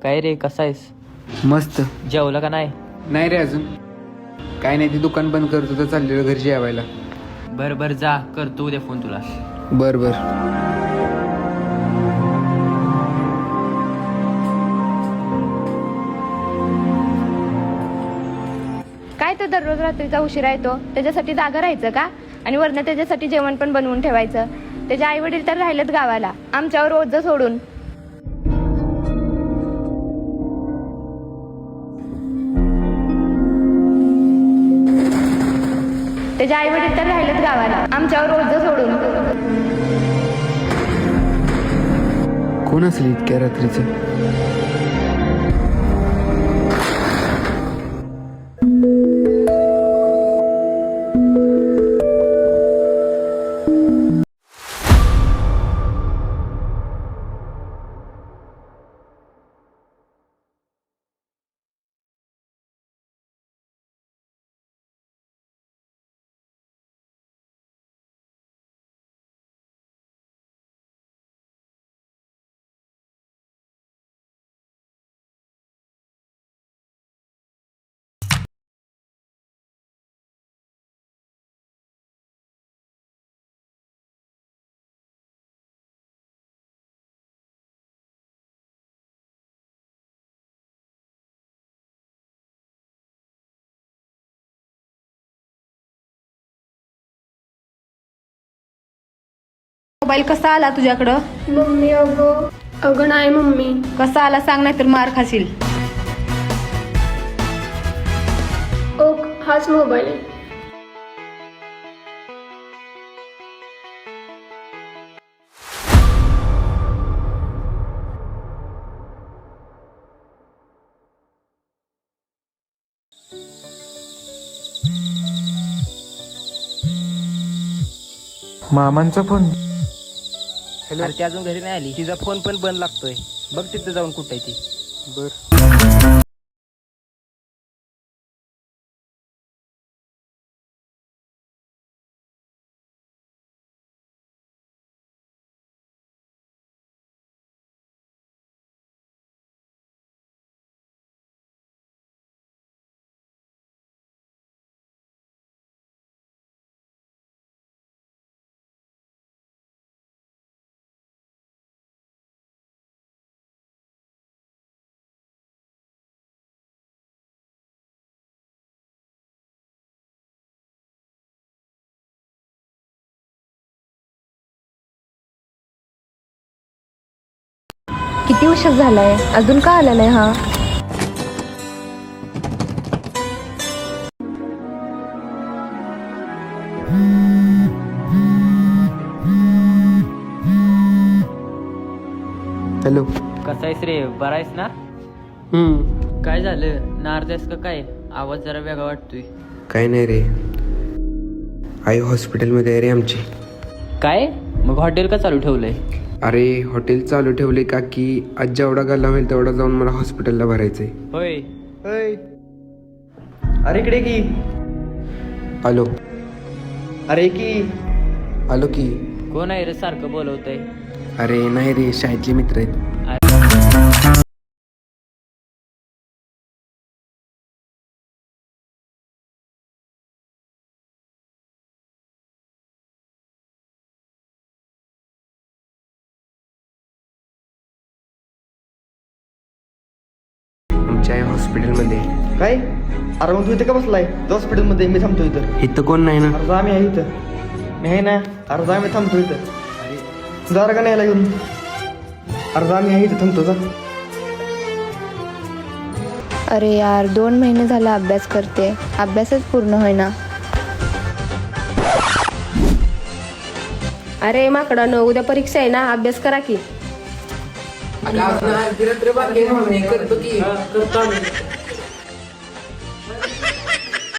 काय रे, कसा आहेस? मस्त. जेवलं का नाही? नाही रे अजून. काय नाही, ते दुकान बंद करतो तर चाललेलं घरी जेवायला. बरं बरं, जा, करतो उद्या फोन तुला. बर बर. काय तो दररोज रात्रीचा उशिरा येतो, त्याच्यासाठी जागा राहायचं का? आणि वरनं त्याच्यासाठी जेवण पण बनवून ठेवायचं. त्याचे आई वडील तर राहिलेत गावाला, आमच्यावर ओझं सोडून. त्याचे आई वडील तर राहिलेत गावाला, आमच्यावर ओझं सोडून. कोण असेल इतक्या रात्रीचं? मोबाईल कसा आला तुझ्याकडं? मम्मी अगं नाही मम्मी. कसा आला सांग, नाही तर मार खाशील. ओक हाच मोबाईल आहे. मामांचा फोन. हॅलो. अरे ती अजून घरी नाही आली, तिचा फोन पण बंद लागतोय. बघ तिथं जाऊन कुठं आहे ती. बर. किती उशीर झालाय, अजून का आला नाही हा? हॅलो. कसा आहेस रे, बरा आहेस ना? काय झालं, नाराज का काय? आवाज जरा वेगळा वाटतोय. काय नाही रे, आई हॉस्पिटलमध्ये आहे रे आमची. काय मग हॉटेल का चालू ठेवलंय? अरे हॉटेल चालू ठेवले का की आज जेवढा गल्ला होईल तेवढा जाऊन मला हॉस्पिटलला भरायचंय. होय. अरे इकडे की. आलो. अरे की. आलो की. कोण आहे रे सारखं बोलवतंय? अरे नाही रे, शाळेतले मित्र आहेत. आमच्या आई हॉस्पिटलमध्ये. काय? अरे मग तू इथे का बसलाय? हॉस्पिटलमध्ये मी थांबतो इथं. इथं कोण नाही ना? अरे जा, मी आहे इथं. मी आहे ना. अरे जा, मी थांबतो इथं. जा का नाही यायला घेऊन. अरे जा, मी आहे इथं थांबतो जा. अरे यार, 2 महिने झाला अभ्यास करते, अभ्यासच पूर्ण होईना. अरे माकडानं, उद्या परीक्षा आहे ना, अभ्यास करा की. करतो की.